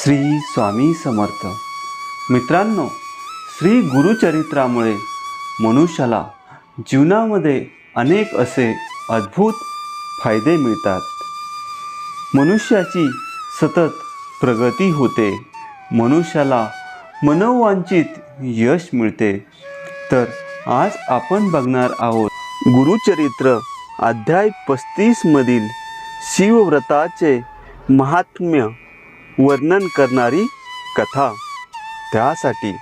श्री स्वामी समर्थ. मित्रांनो, श्री गुरुचरित्रामुळे मनुष्याला जीवनामध्ये अनेक असे अद्भुत फायदे मिळतात. मनुष्याची सतत प्रगती होते, मनुष्याला मनोवांछित यश मिळते. तर आज आपण बघणार आहोत गुरुचरित्र अध्याय 35 मधील शिवव्रताचे महात्म्य वर्णन करणारी कथा. त्यासाठी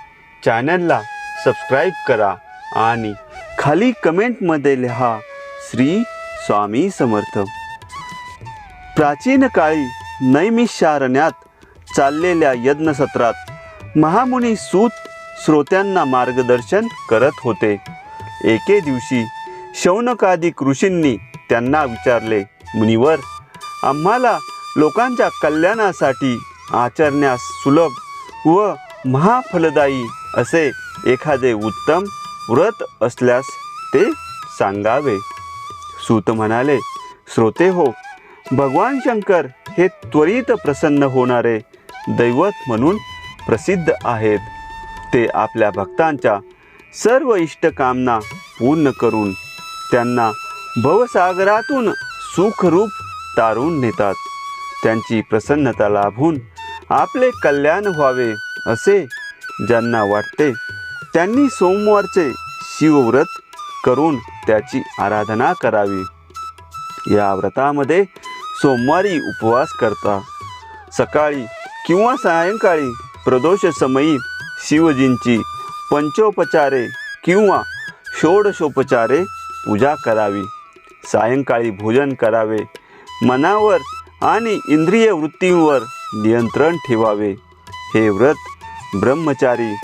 चॅनलला सबस्क्राईब करा आणि खाली कमेंटमध्ये लिहा श्री स्वामी समर्थ. प्राचीन काळी नैमिषारण्यात चाललेल्या यज्ञसत्रात महामुनी सूत श्रोत्यांना मार्गदर्शन करत होते. एके दिवशी शौनकादिक ऋषींनी त्यांना विचारले, मुनिवर, आम्हाला लोकांच्या कल्याणासाठी आचरण्यास सुलभ व महाफलदायी असे एखादे उत्तम व्रत असल्यास ते सांगावे. सूत म्हणाले, श्रोते हो, भगवान शंकर हे त्वरित प्रसन्न होणारे दैवत म्हणून प्रसिद्ध आहेत. ते आपल्या भक्तांच्या सर्व इष्टकामना पूर्ण करून त्यांना भवसागरातून सुखरूप तारून नेतात. त्यांची प्रसन्नता लाभून आपले कल्याण व्हावे असे ज्यांना वाटते त्यांनी सोमवारचे शिवव्रत करून त्याची आराधना करावी. या व्रतामध्ये सोमवारी उपवास करता सकाळी किंवा सायंकाळी प्रदोष समयी शिवजींची पंचोपचारे किंवा षोडशोपचारे पूजा करावी. सायंकाळी भोजन करावे. मनावर आणि इंद्रिय वृत्तींवर नियंत्रण ठेवावे. हे व्रत ब्रह्मचारी,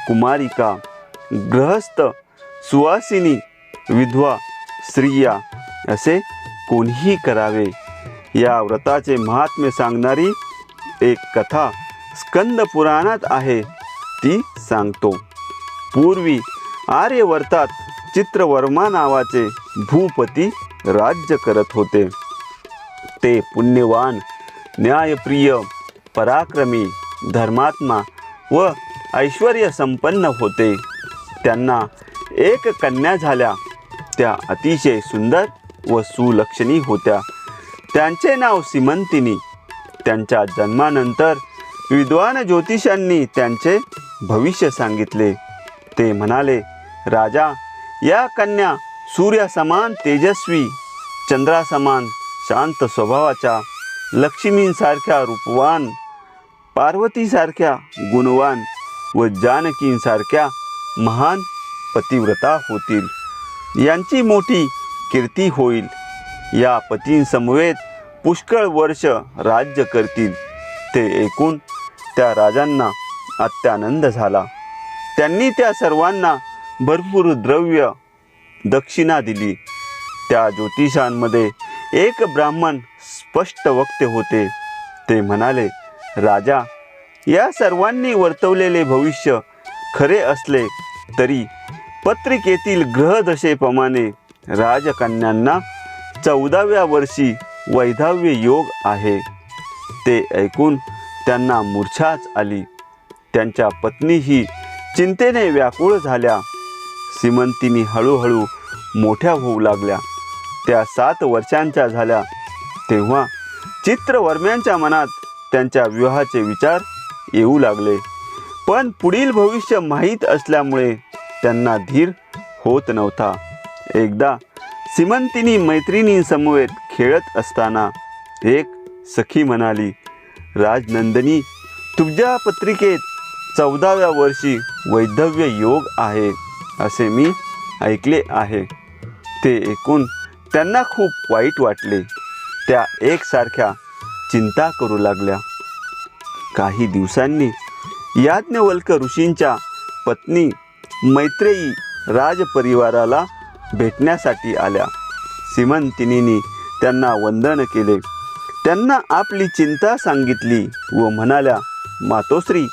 कुमारिका, गृहस्थ, सुवासिनी, विधवा, स्त्रिया असे कोणीही करावे. या व्रताचे महात्म्य सांगणारी एक कथा स्कंद पुराणात आहे, ती सांगतो. पूर्वी आर्यवर्तात चित्रवर्मा नावाचे भूपती राज्य करत होते. ते पुण्यवान, न्यायप्रिय, पराक्रमी, धर्मात्मा व ऐश्वर्य संपन्न होते. त्यांना एक कन्या झाल्या. त्या अतिशय सुंदर व सुलक्षणी होत्या. त्यांचे नाव सीमंतिनी. त्यांच्या जन्मानंतर विद्वान ज्योतिषांनी त्यांचे भविष्य सांगितले. ते म्हणाले, राजा, या कन्या सूर्यासमान तेजस्वी, चंद्रासमान शांत स्वभावाच्या, लक्ष्मींसारख्या रूपवान, पार्वतीसारख्या गुणवान व जानकींसारख्या महान पतिव्रता होतील. यांची मोठी कीर्ती होईल. या पतींसमवेत पुष्कळ वर्ष राज्य करतील. ते ऐकून त्या राजांना अत्यानंद झाला. त्यांनी त्या सर्वांना भरपूर द्रव्य दक्षिणा दिली. त्या ज्योतिषांमध्ये एक ब्राह्मण स्पष्ट वक्ते होते. ते म्हणाले, राजा, या सर्वांनी वर्तवलेले भविष्य खरे असले तरी पत्रिकेतील ग्रहदशेप्रमाणे राजकन्यांना 14व्या वर्षी वैधव्य योग आहे. ते ऐकून त्यांना मूर्छाच आली. त्यांच्या पत्नीही चिंतेने व्याकुळ झाल्या. सीमंतिनी हळूहळू मोठ्या होऊ लागल्या. त्या 7 वर्षांच्या झाल्या तेव्हा चित्रवर्म्यांच्या मनात त्यांच्या विवाहाचे विचार येऊ लागले. पण पुढील भविष्य माहीत असल्यामुळे त्यांना धीर होत नव्हता. एकदा सीमंतिनी मैत्रिणींसमवेत खेळत असताना एक सखी म्हणाली, राजनंदिनी, तुझ्या पत्रिकेत 14व्या वर्षी वैधव्य योग आहे असे मी ऐकले आहे. ते ऐकून त्यांना खूप वाईट वाटले. त्या एकसारख्या चिंता करू लागल्या. काही दिवसांनी याज्ञवल्क ऋषींच्या पत्नी मैत्रेयी राजपरिवाराला भेटण्यासाठी आल्या. सीमंतिनीने त्यांना वंदन केले. त्यांना आपली चिंता सांगितली व म्हणाल्या, मातोश्री,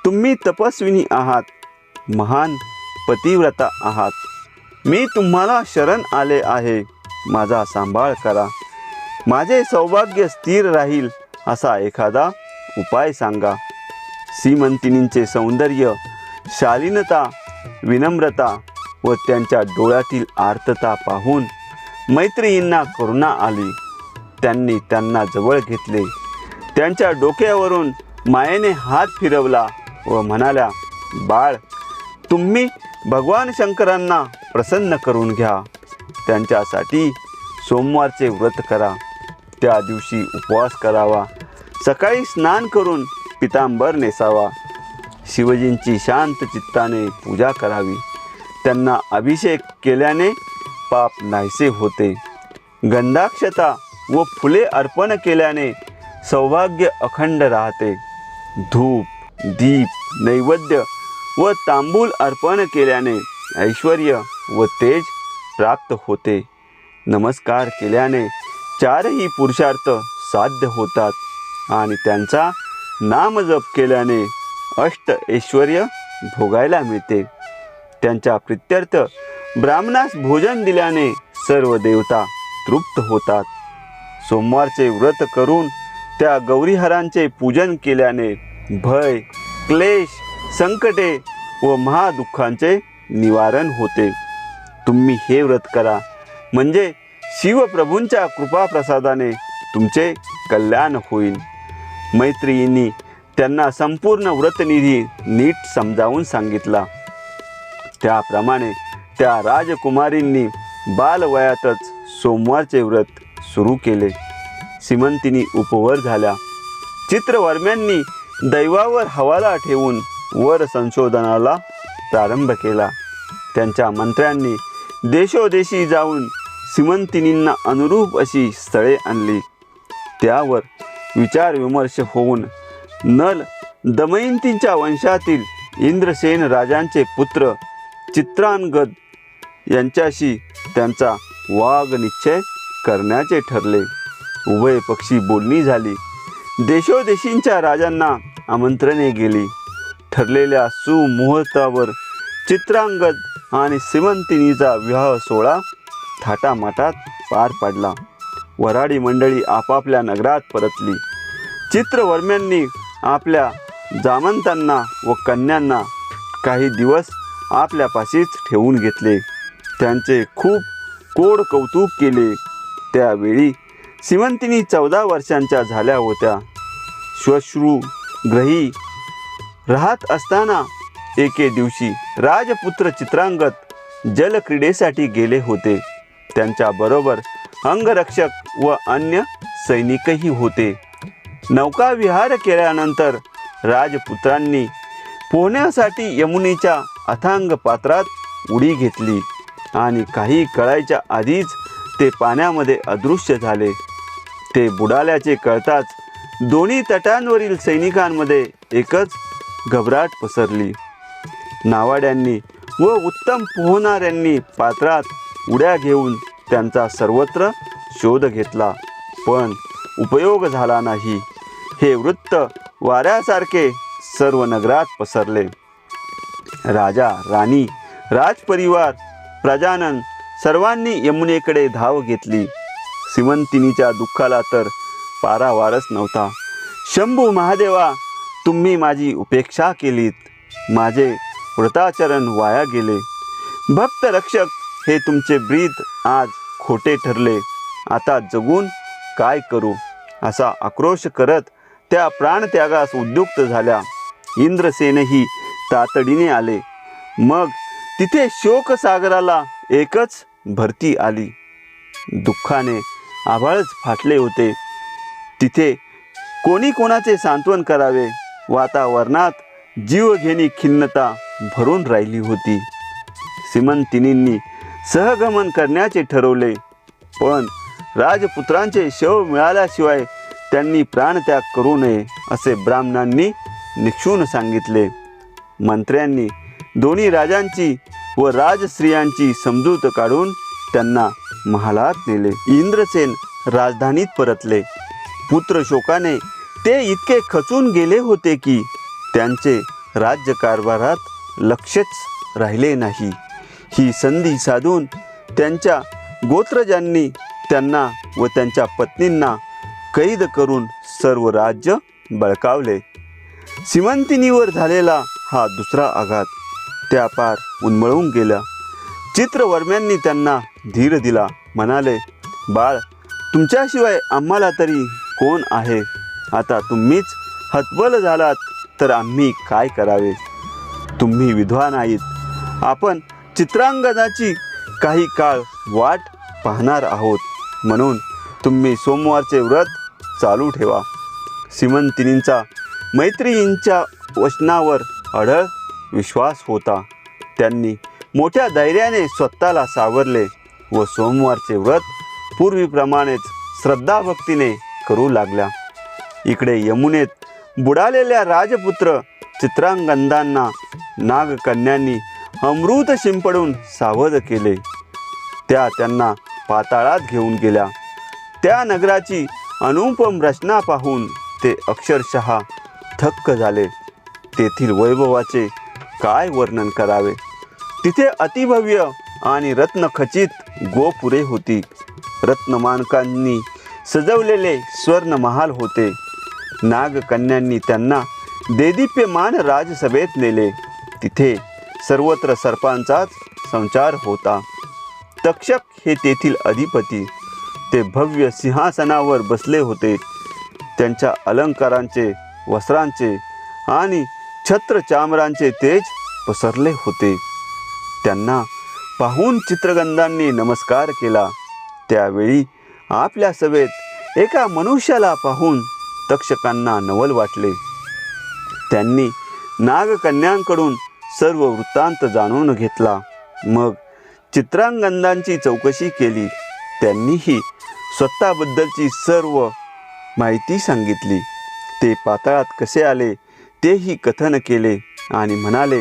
तुम्ही तपस्विनी आहात, महान पतिव्रता आहात. मी तुम्हाला शरण आले आहे. माझा सांभाळ करा. माझे सौभाग्य स्थिर राहील असा एखादा उपाय सांगा. सीमंतिनींचे सौंदर्य, शालीनता, विनम्रता व त्यांच्या डोळ्यातील आर्तता पाहून मैत्रिणींना करुणा आली. त्यांनी त्यांना जवळ घेतले, त्यांच्या डोक्यावरून मायेने हात फिरवला व म्हणाल्या, बाळ, तुम्ही भगवान शंकरांना प्रसन्न करून घ्या. त्यांच्यासाठी सोमवारचे व्रत करा. त्या दिवशी उपवास करावा. सकाळी स्नान करून पितांबर नेसावा. शिवजींची शांत चित्ताने पूजा करावी. त्यांना अभिषेक केल्याने पाप नाहीसे होते. गंधाक्षता व फुले अर्पण केल्याने सौभाग्य अखंड राहते. धूप, दीप, नैवेद्य व तांबूल अर्पण केल्याने ऐश्वर्य व तेज प्राप्त होते. नमस्कार केल्याने चारही पुरुषार्थ साध्य होतात आणि त्यांचा नामजप केल्याने अष्ट ऐश्वर्य भोगायला मिळते. त्यांच्या प्रित्यर्थ ब्राह्मणास भोजन दिल्याने सर्व देवता तृप्त होतात. सोमवारचे व्रत करून त्या गौरीहरांचे पूजन केल्याने भय, क्लेश, संकटे व महादुःखांचे निवारण होते. तुम्ही हे व्रत करा, म्हणजे शिवप्रभूंच्या कृपाप्रसादाने तुमचे कल्याण होईल. मैत्रिणींनी त्यांना संपूर्ण व्रतनिधी नीट समजावून सांगितला. त्याप्रमाणे त्या राजकुमारींनी बालवयातच सोमवारचे व्रत सुरू केले. सीमंतिनी उपवर झाल्या. चित्रवर्म्यांनी दैवावर हवाला ठेवून वर संशोधनाला प्रारंभ केला. त्यांच्या मंत्र्यांनी देशोदेशी जाऊन सीमंतिनींना अनुरूप अशी स्थळे आणली. त्यावर विचारविमर्श होऊन नल दमयंतींच्या वंशातील इंद्रसेन राजांचे पुत्र चित्रांगद यांच्याशी त्यांचा वाद निश्चय करण्याचे ठरले. उभय पक्षी बोलणी झाली. देशोदेशींच्या राजांना आमंत्रणे गेली. ठरलेल्या सुमुहूर्तावर चित्रांगद आणि सीमंतिनीचा विवाह सोहळा थाटामाटात पार पडला. वऱ्हाडी मंडळी आपापल्या नगरात परतली. चित्रवर्म्यांनी आपल्या जामंतांना व कन्यांना काही दिवस आपल्यापाशीच ठेवून घेतले. त्यांचे खूप कोड कौतुक केले. त्यावेळी सीमंतिनी 14 वर्षांच्या झाल्या होत्या. श्वश्रूग्रही राहत असताना एके दिवशी राजपुत्र चित्रांगद जलक्रीडेसाठी गेले होते. त्यांच्याबरोबर अंगरक्षक व अन्य सैनिकही होते. नौकाविहार केल्यानंतर राजपुत्रांनी पोहण्यासाठी यमुनेच्या अथांग पात्रात उडी घेतली आणि काही कळायच्या आधीच ते पाण्यामध्ये अदृश्य झाले. ते बुडाल्याचे कळताच दोन्ही तटांवरील सैनिकांमध्ये एकच घबराट पसरली. नावाड्यांनी व उत्तम पोहणाऱ्यांनी पात्रात उड्या घेऊन त्यांचा सर्वत्र शोध घेतला, पण उपयोग झाला नाही. हे वृत्त वाऱ्यासारखे सर्व नगरात पसरले. राजा, राणी, राजपरिवार, प्रजानन सर्वांनी यमुनेकडे धाव घेतली. सीमंतिनीच्या दुःखाला तर पारावारच नव्हता. शंभू महादेवा, तुम्ही माझी उपेक्षा केलीत. माझे व्रताचरण वाया गेले. भक्त रक्षक, हे तुमचे ब्रीद आज खोटे ठरले. आता जगून काय करू, असा आक्रोश करत त्या प्राणत्यागास उद्युक्त झाल्या. इंद्रसेनही तातडीने आले. मग तिथे शोकसागराला एकच भरती आली. दुःखाने आभाळच फाटले होते. तिथे कोणी कोणाचे सांत्वन करावे. वातावरणात जीवघेणी खिन्नता भरून राहिली होती. सीमंतिनींनी सहगमन करण्याचे ठरवले, पण राजपुत्रांचे शव मिळाल्याशिवाय त्यांनी प्राणत्याग करू नये असे ब्राह्मणांनी निक्षून सांगितले. मंत्र्यांनी दोन्ही राजांची व राजस्त्रियांची समजूत काढून त्यांना महालात नेले. इंद्रसेन राजधानीत परतले. पुत्र शोकाने ते इतके खचून गेले होते की त्यांचे राज्यकारभारात लक्षच राहिले नाही. ही संधी साधून त्यांच्या गोत्रजांनी त्यांना व त्यांच्या पत्नींना कैद करून सर्व राज्य बळकावले. सीमंतिनीवर झालेला हा दुसरा आघात त्या पार उन्मळून गेला. चित्रवर्म्यांनी त्यांना धीर दिला. म्हणाले, बाळ, तुमच्याशिवाय आम्हाला तरी कोण आहे? आता तुम्हीच हतबल झालात तर आम्ही काय करावे? तुम्ही विधवा नाहीत. आपण चित्रांगदाची काही काळ वाट पाहणार आहोत, म्हणून तुम्ही सोमवारचे व्रत चालू ठेवा. सीमंतिनींचा मैत्रिणींच्या वचनावर अढळ विश्वास होता. त्यांनी मोठ्या धैर्याने स्वतःला सावरले व सोमवारचे व्रत पूर्वीप्रमाणेच श्रद्धाभक्तीने करू लागल्या. इकडे यमुनेत बुडालेल्या राजपुत्र चित्रांगदांना नागकन्यांनी अमृत शिंपडून सावध केले. त्या त्यांना पाताळात घेऊन गेल्या. त्या नगराची अनुपम रचना पाहून ते अक्षरशः थक्क झाले. तेथील वैभवाचे काय वर्णन करावे? तिथे अतिभव्य आणि रत्नखचित गोपुरे होती. रत्नमानकांनी सजवलेले स्वर्णमहाल होते. नागकन्यांनी त्यांना देदीप्यमान राजसभेत नेले. तिथे सर्वत्र सर्पांचाच संचार होता. तक्षक हे तेथील अधिपती. ते भव्य सिंहासनावर बसले होते. त्यांच्या अलंकारांचे, वस्त्रांचे आणि छत्रचामरांचे तेज पसरले होते. त्यांना पाहून चित्रगंधांनी नमस्कार केला. त्यावेळी आपल्या सभेत एका मनुष्याला पाहून तक्षकांना नवल वाटले. त्यांनी नागकन्यांकडून सर्व वृत्तांत जाणून घेतला. मग चित्रांगदांची चौकशी केली. त्यांनीही स्वतःबद्दलची सर्व माहिती सांगितली. ते पाताळात कसे आले तेही कथन केले आणि म्हणाले,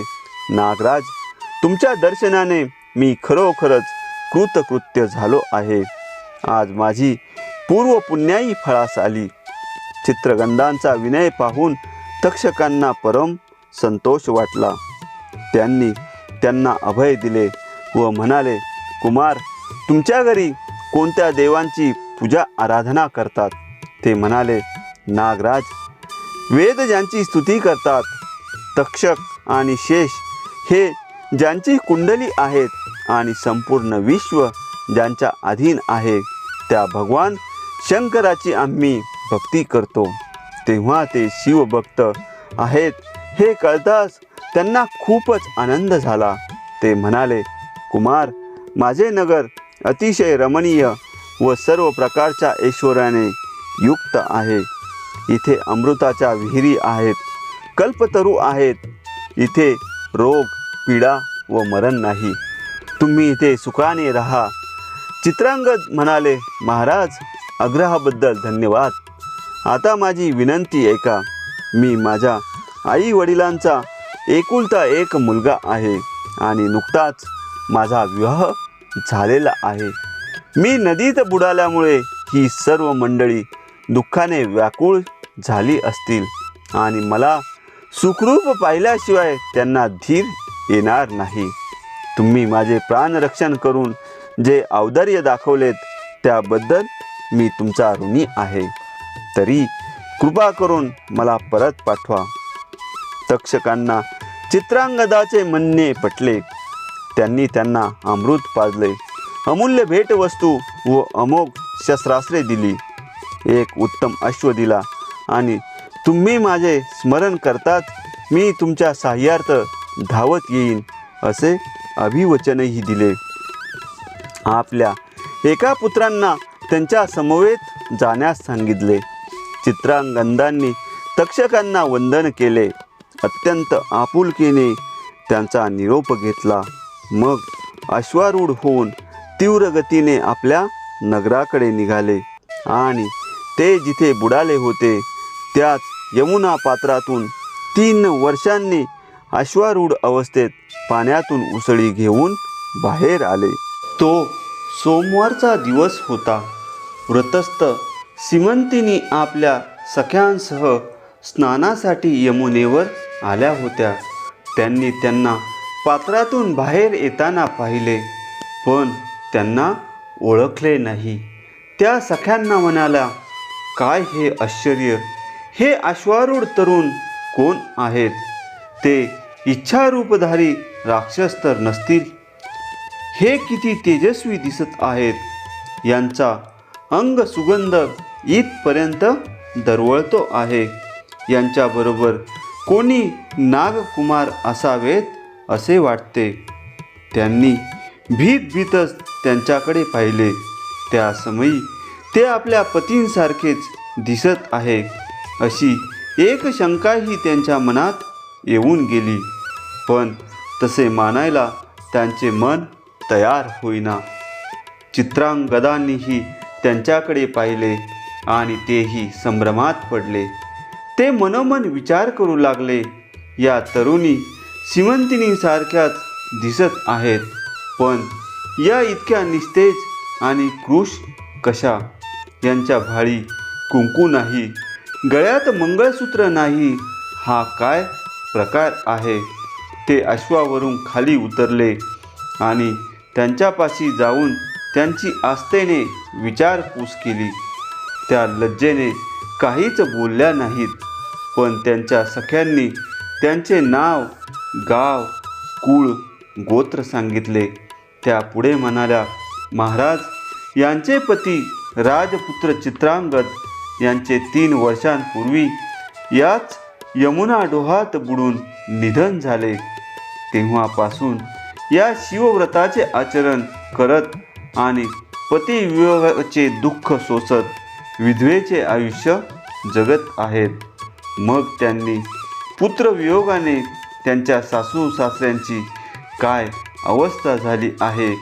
नागराज, तुमच्या दर्शनाने मी खरोखरच कृतकृत्य झालो आहे. आज माझी पूर्व पुण्याई फळास आली. चित्रगंधांचा विनय पाहून तक्षकांना परम संतोष वाटला. त्यांनी त्यांना अभय दिले व म्हणाले, कुमार, तुमच्या घरी कोणत्या देवांची पूजा आराधना करतात? ते म्हणाले, नागराज, वेद ज्यांची स्तुती करतात, तक्षक आणि शेष हे ज्यांची कुंडली आहेत आणि संपूर्ण विश्व ज्यांच्या अधीन आहे, त्या भगवान शंकराची आम्ही भक्ती करतो. तेव्हा ते शिवभक्त आहेत हे कळताच त्यांना खूपच आनंद झाला. ते म्हणाले, कुमार, माझे नगर अतिशय रमणीय व सर्व प्रकारच्या ऐश्वर्याने युक्त आहे. इथे अमृताच्या विहिरी आहेत, कल्पतरू आहेत. इथे रोग, पीडा व मरण नाही. तुम्ही इथे सुखाने राहा. चित्रांगद म्हणाले, महाराज, आग्रहाबद्दल धन्यवाद. आता माझी विनंती ऐका. मी माझ्या आई वडिलांचा एकुलता एक मुलगा आहे आणि नुकताच माझा विवाह झालेला आहे. मी नदीत बुडाल्यामुळे ही सर्व मंडळी दुःखाने व्याकुळ झाली असतील आणि मला सुखरूप पाहिल्याशिवाय त्यांना धीर येणार नाही. तुम्ही माझे प्राणरक्षण करून जे औदार्य दाखवलेत त्याबद्दल मी तुमचा ऋणी आहे. तरी कृपा करून मला परत पाठवा. तक्षकांना चित्रांगदाचे म्हणणे पटले. त्यांनी त्यांना अमृत पाजले, अमूल्य भेटवस्तू व अमोघ शस्त्रास्त्रे दिली. एक उत्तम अश्व दिला आणि तुम्ही माझे स्मरण करताच मी तुमच्या साह्यार्थ धावत येईन असे अभिवचनही दिले. आपल्या एका पुत्रांना त्यांच्या समवेत जाण्यास सांगितले. चित्रांगदांनी तक्षकांना वंदन केले. अत्यंत आपुलकीने त्यांचा निरोप घेतला. मग अश्वारूढ होऊन तीव्र गतीने आपल्या नगराकडे निघाले आणि ते जिथे बुडाले होते त्याच यमुना पात्रातून 3 वर्षांनी अश्वारूढ अवस्थेत पाण्यातून उसळी घेऊन बाहेर आले. तो सोमवारचा दिवस होता. व्रतस्थ सीमंतिनी आपल्या सख्यांसह स्नानासाठी यमुनेवर आल्या होत्या. त्यांनी त्यांना पात्रातून बाहेर येताना पाहिले, पण त्यांना ओळखले नाही. त्या सख्यांना म्हणाल्या, काय हे आश्चर्य! हे अश्वारूढ तरुण कोण आहेत? ते इच्छारूपधारी राक्षस तर नसतील? हे किती तेजस्वी दिसत आहेत. यांचा अंग सुगंध इथपर्यंत दरवळतो आहे. यांच्याबरोबर कोणी नागकुमार असावेत असे वाटते. त्यांनी भीतच त्यांच्याकडे पाहिले. त्या समयी ते आपल्या पतींसारखेच दिसत आहे अशी एक शंकाही त्यांच्या मनात येऊन गेली. पण तसे मानायला त्यांचे मन तयार होईना. चित्रांगदांनीही त्यांच्याकडे पाहिले आणि तेही संभ्रमात पडले. ते मनोमन विचार करू लागले, या तरुणी सीमंतिनीसारख्याच दिसत आहेत, पण या इतक्या निस्तेज आणि क्रूश कशा? यांच्या भाळी कुंकू नाही, गळ्यात मंगळसूत्र नाही. हा काय प्रकार आहे? ते अश्वावरून खाली उतरले आणि त्यांच्यापाशी जाऊन त्यांची आस्थेने विचारपूस केली. त्या लज्जेने काहीच बोलल्या नाहीत. पण त्यांच्या सख्यांनी त्यांचे नाव, गाव, कुळ, गोत्र सांगितले. त्या पुढे म्हणाल्या, महाराज, यांचे पती राजपुत्र चित्रांगद यांचे 3 वर्षांपूर्वी याच यमुना डोहात बुडून निधन झाले. तेव्हापासून या शिवव्रताचे आचरण करत आणि पतिवियोगाचे दुःख सोसत विधवेचे आयुष्य जगत आहेत. मग त्यांनी पुत्रवियोगाने त्यांच्या सासू सासऱ्यांची काय अवस्था झाली आहे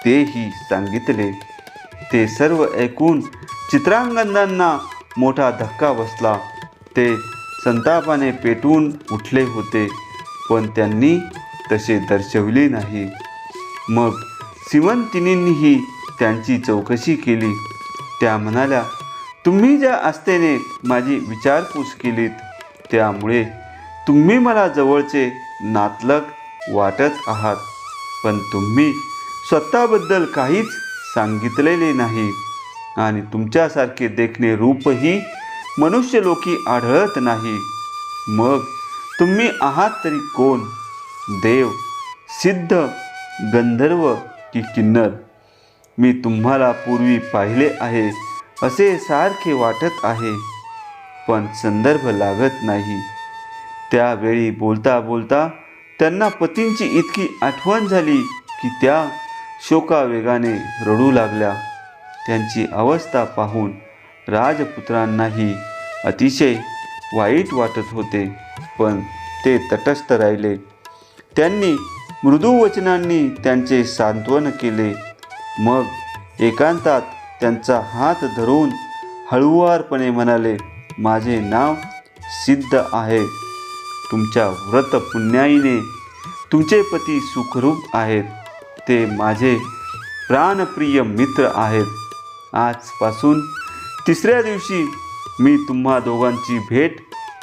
तेही सांगितले. ते सर्व ऐकून चित्रांगदांना मोठा धक्का बसला. ते संतापाने पेटून उठले होते, पण त्यांनी तसे दर्शविले नाही. मग सीमंतिनींनीही त्यांची चौकशी केली. त्या म्हणाल्या, तुम्ही ज्या आस्थेने माझी विचारपूस केलीत त्यामुळे तुम्ही मला जवळचे नातलग वाटत आहात, पण तुम्ही स्वतःबद्दल काहीच सांगितलेले नाही आणि तुमच्यासारखे देखणे रूपही मनुष्यलोकी आढळत नाही. मग तुम्ही आहात तरी कोण? देव, सिद्ध, गंधर्व की किन्नर? मी तुम्हाला पूर्वी पाहिले आहे असे सारखे वाटत आहे, पण संदर्भ लागत नाही. त्यावेळी बोलता बोलता त्यांना पतींची इतकी आठवण झाली की त्या शोकावेगाने रडू लागल्या. त्यांची अवस्था पाहून राजपुत्रांनाही अतिशय वाईट वाटत होते, पण ते तटस्थ राहिले. त्यांनी मृदू वचनांनी त्यांचे सांत्वन केले. मग एकांतात त्यांचा हात धरून हळुवारपणे म्हणाले, माझे नाव सिद्ध आहे. तुमच्या व्रत पुण्याईने तुमचे पती सुखरूप आहेत. ते माझे प्राणप्रिय मित्र आहेत. आजपासून 3ऱ्या दिवशी मी तुम्हा दोघांची भेट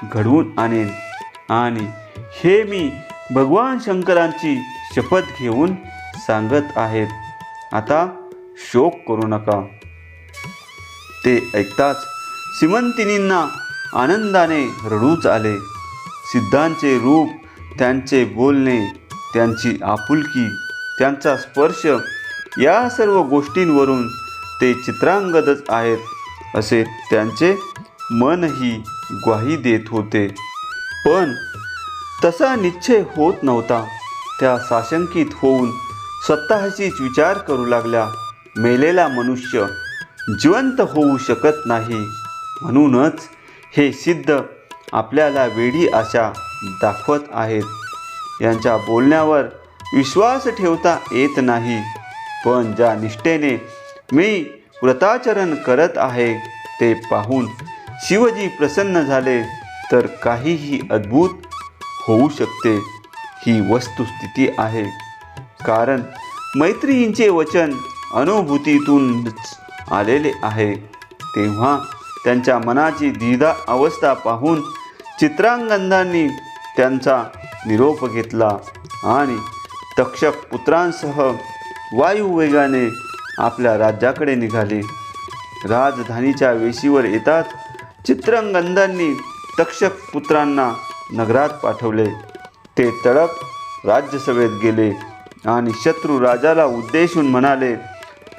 घडवून आणेन आणि हे मी भगवान शंकरांची शपथ घेऊन सांगत आहेत. आता शोक करू नका. ते ऐकताच सीमंतिनींना आनंदाने रडूच आले. सिद्धांचे रूप, त्यांचे बोलणे, त्यांची आपुलकी, त्यांचा स्पर्श या सर्व गोष्टींवरून ते चित्रांगदच आहेत असे त्यांचे मनही ग्वाही देत होते. पण तसा निश्चय होत नव्हता. त्या साशंकित होऊन स्वतःशीच विचार करू लागल्या, मेलेला मनुष्य जिवंत होऊ शकत नाही, म्हणूनच हे सिद्ध आपल्याला वेडी आशा दाखवत आहेत. यांच्या बोलण्यावर विश्वास ठेवता येत नाही. पण ज्या निष्ठेने मी व्रताचरण करत आहे ते पाहून शिवजी प्रसन्न झाले तर काहीही अद्भुत होऊ शकते. ही वस्तुस्थिती आहे. कारण मैत्रियींचे वचन अनुभूतीतूनच आलेले आहे. तेव्हा त्यांच्या मनाची द्विधा अवस्था पाहून चित्रांगदांनी त्यांचा निरोप घेतला आणि तक्षक पुत्रांसह वायुवेगाने आपल्या राज्याकडे निघाले. राजधानीच्या वेशीवर येताच चित्रांगदांनी तक्षक पुत्रांना नगरात पाठवले. ते तडक राज्यसभेत गेले आणि शत्रू राजाला उद्देशून म्हणाले,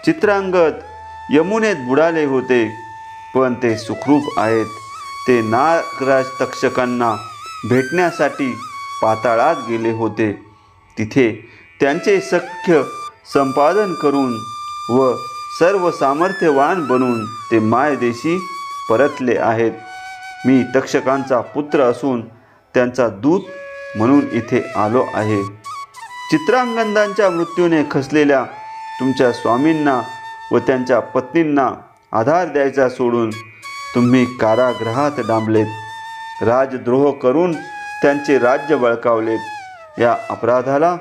चित्रांगद यमुनेत बुडाले होते, पण ते सुखरूप आहेत. ते नागराज तक्षकांना भेटण्यासाठी पाताळात गेले होते. तिथे त्यांचे सख्य संपादन करून व सर्व सामर्थ्यवान बनून ते मायदेशी परतले आहेत. मी तक्षकांचा पुत्र असून त्यांचा दूत म्हणून इथे आलो आहे. चित्रांगदांच्या मृत्यूने खचलेल्या तुमच्या स्वामींना व त्यांच्या पत्नींना आधार द्यायचा सोडून तुम्ही कारागृहात डांबलेत. राजद्रोह करून त्यांचे राज्य बळकावलेत. या अपराधाला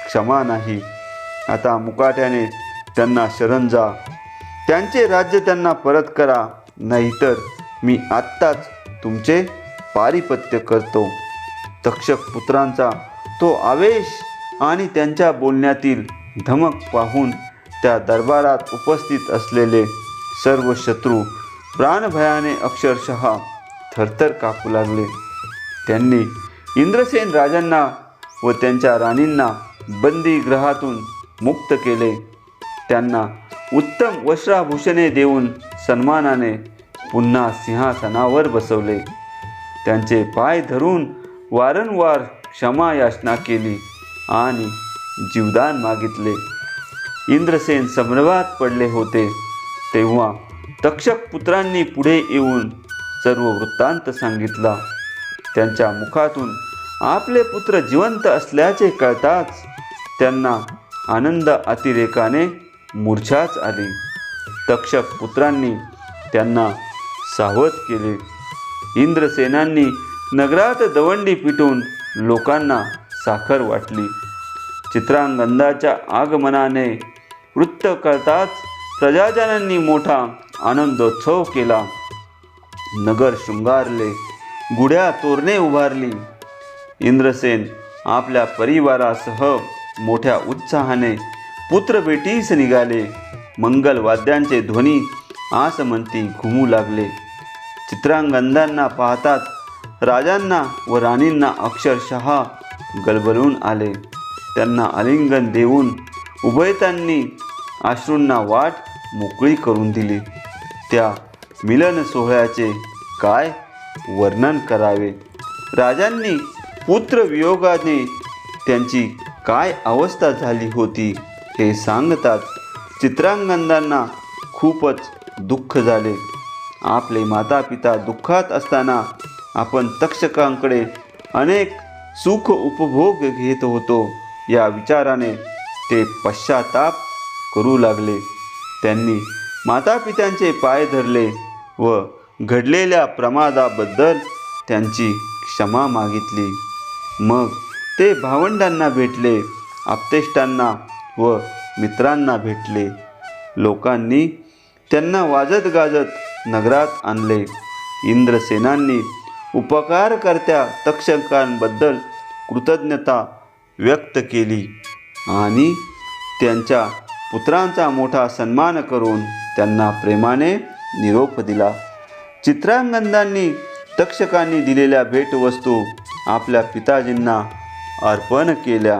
क्षमा नाही. आता मुकाट्याने त्यांना शरण जा. त्यांचे राज्य त्यांना परत करा, नाहीतर मी आत्ताच तुमचे पारिपत्य करतो. तक्षक पुत्रांचा तो आवेश आणि त्यांच्या बोलण्यातील धमक पाहून त्या दरबारात उपस्थित असलेले सर्व शत्रू प्राणभयाने अक्षरशः थरथर कापू लागले. त्यांनी इंद्रसेन राजांना व त्यांच्या राणींना बंदीगृहातून मुक्त केले. त्यांना उत्तम वस्त्राभूषणे देऊन सन्मानाने पुन्हा सिंहासनावर बसवले. त्यांचे पाय धरून वारंवार क्षमा याचना केली आणि जीवदान मागितले. इंद्रसेन संभ्रमात पडले होते. तेव्हा तक्षक पुत्रांनी पुढे येऊन सर्व वृत्तांत सांगितला. त्यांच्या मुखातून आपले पुत्र जिवंत असल्याचे कळताच त्यांना आनंद अतिरेकाने मूर्छाच आली. तक्षक पुत्रांनी त्यांना सावध केले. इंद्रसेनांनी नगरात दवंडी पिटून लोकांना साखर वाटली. चित्रांगदाच्या आगमनाने वृत्त कळताच प्रजाजनांनी मोठा आनंदोत्सव केला. नगर शृंगारले, गुढ्या तोरणे उभारली. इंद्रसेन आपल्या परिवारासह मोठ्या उत्साहाने पुत्रभेटीस निघाले. मंगलवाद्यांचे ध्वनी आसमंती घुमू लागले. चित्रांगदांना पाहताच राजांना व राणींना अक्षरशः गलबलून आले. त्यांना आलिंगन देऊन उभयतांनी अश्रूंना वाट मोकळी करून दिली. त्या मिलन सोहळ्याचे काय वर्णन करावे. राजांनी पुत्रवियोगाने त्यांची काय अवस्था झाली होती हे सांगतात चित्रांगदांना खूपच दुःख झाले. आपले माता पिता दुःखात असताना आपण तक्षकांकडे अनेक सुख उपभोग घेत होतो या विचाराने ते पश्चाताप करू लागले. त्यांनी मातापित्यांचे पाय धरले व घडलेल्या प्रमादाबद्दल त्यांची क्षमा मागितली. मग ते भावंडांना भेटले, आप्तेष्टांना व मित्रांना भेटले. लोकांनी त्यांना वाजत गाजत नगरात आणले. इंद्रसेनांनी उपकारकर्त्या तक्षकांबद्दल कृतज्ञता व्यक्त केली आणि त्यांच्या पुत्रांचा मोठा सन्मान करून त्यांना प्रेमाने निरोप दिला. चित्रांगदांनी तक्षकांनी दिलेल्या भेटवस्तू आपल्या पिताजींना अर्पण केल्या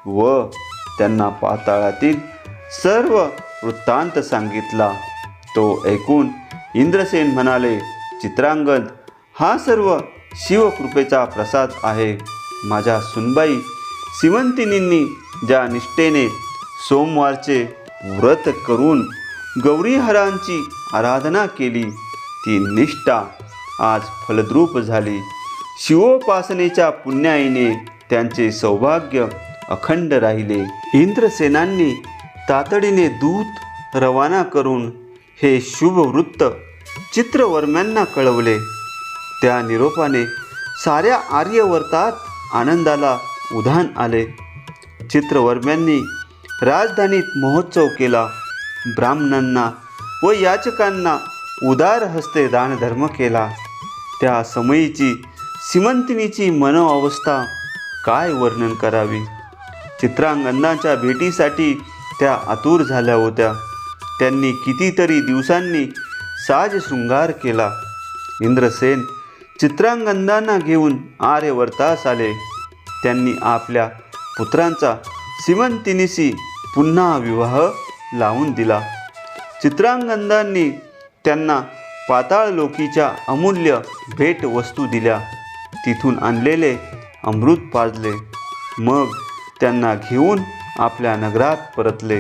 व त्यांना पाताळातील सर्व वृत्तांत सांगितला. तो ऐकून इंद्रसेन म्हणाले, चित्रांगद, हा सर्व शिवकृपेचा प्रसाद आहे. माझ्या सुनबाई सिमंतिनींनी ज्या निष्ठेने सोमवारचे व्रत करून गौरीहरांची आराधना केली ती निष्ठा आज फलद्रूप झाली. शिवोपासनेच्या पुण्याईने त्यांचे सौभाग्य अखंड राहिले. इंद्रसेनांनी तातडीने दूत रवाना करून हे शुभ वृत्त चित्रवर्म्यांना कळवले. त्या निरोपाने साऱ्या आर्यवर्तात आनंदाला उधाण आले. चित्रवर्म्यांनी राजधानीत महोत्सव केला. ब्राह्मणांना व याचकांना उदार हस्ते दानधर्म केला. त्या समयीची सिमंतिनीची मनोअवस्था काय वर्णन करावी. चित्रांगदांच्या भेटीसाठी त्या आतुर झाल्या होत्या. त्यांनी कितीतरी दिवसांनी साज शृंगार केला. इंद्रसेन चित्रांगदांना घेऊन आर्यवर्तास आले. त्यांनी आपल्या पुत्रांचा सीमंतिनीशी पुन्हा विवाह लावून दिला. चित्रांगदांनी त्यांना पाताळलोकीच्या अमूल्य भेटवस्तू दिल्या. तिथून आणलेले अमृत पाजले. मग त्यांना घेऊन आपल्या नगरात परतले.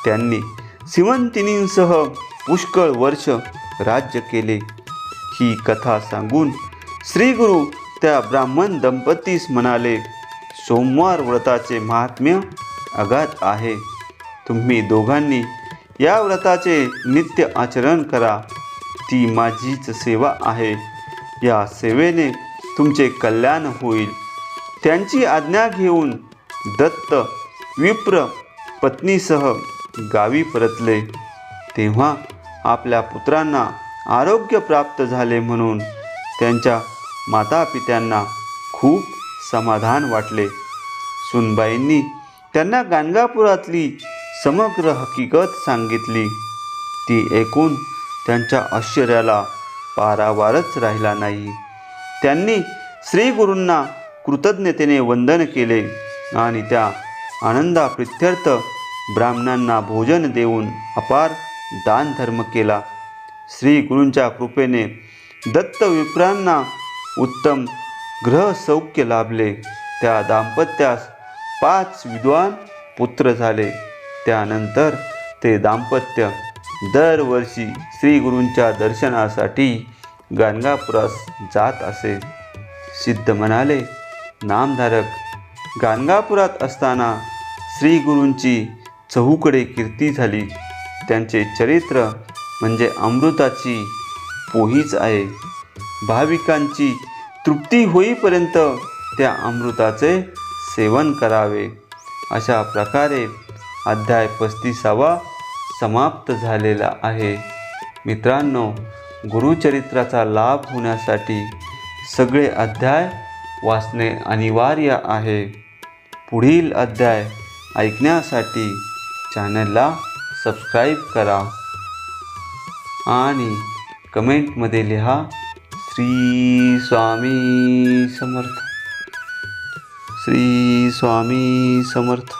त्यांनी सीमंतिनींसह पुष्कळ वर्ष राज्य केले. ही कथा सांगून श्रीगुरु त्या ब्राह्मण दंपतीस म्हणाले, सोमवार व्रताचे महात्म्य अगाध आहे. तुम्ही दोघांनी या व्रताचे नित्य आचरण करा. ती माझीच सेवा आहे. या सेवेने तुमचे कल्याण होईल. त्यांची आज्ञा घेऊन दत्त विप्र पत्नीसह गावी परतले. तेव्हा आपल्या पुत्रांना आरोग्य प्राप्त झाले म्हणून त्यांच्या मातापित्यांना खूप समाधान वाटले. सुनबाईंनी त्यांना गाणगापुरातली समग्र हकीकत सांगितली. ती ऐकून त्यांच्या आश्चर्याला पारावारच राहिला नाही. त्यांनी श्रीगुरूंना कृतज्ञतेने वंदन केले आणि त्या आनंदाप्रित्यर्थ ब्राह्मणांना भोजन देऊन अपार दानधर्म केला. श्रीगुरूंच्या कृपेने दत्तविप्रांना उत्तम ग्रहसौख्य लाभले. त्या दाम्पत्यास 5 विद्वान पुत्र झाले. त्यानंतर ते दाम्पत्य दरवर्षी श्रीगुरूंच्या दर्शनासाठी गाणगापुरास जात असे. सिद्ध म्हणाले, नामधारक गाणगापुरात असताना श्रीगुरूंची चहूकडे कीर्ती झाली. त्यांचे चरित्र म्हणजे अमृताची पोहीच आहे. भाविकांची तृप्ती होईपर्यंत त्या अमृताचे सेवन करावे. अशा प्रकारे अध्याय 35 समाप्त झालेला आहे. मित्रांनो, गुरुचरित्राचा लाभ होण्यासाठी सगळे अध्याय वाचणे अनिवार्य आहे. पुढील अध्याय ऐकण्यासाठी चॅनलला सबस्क्राईब करा आणि कमेंटमध्ये लिहा, श्री स्वामी समर्थ. श्री स्वामी समर्थ.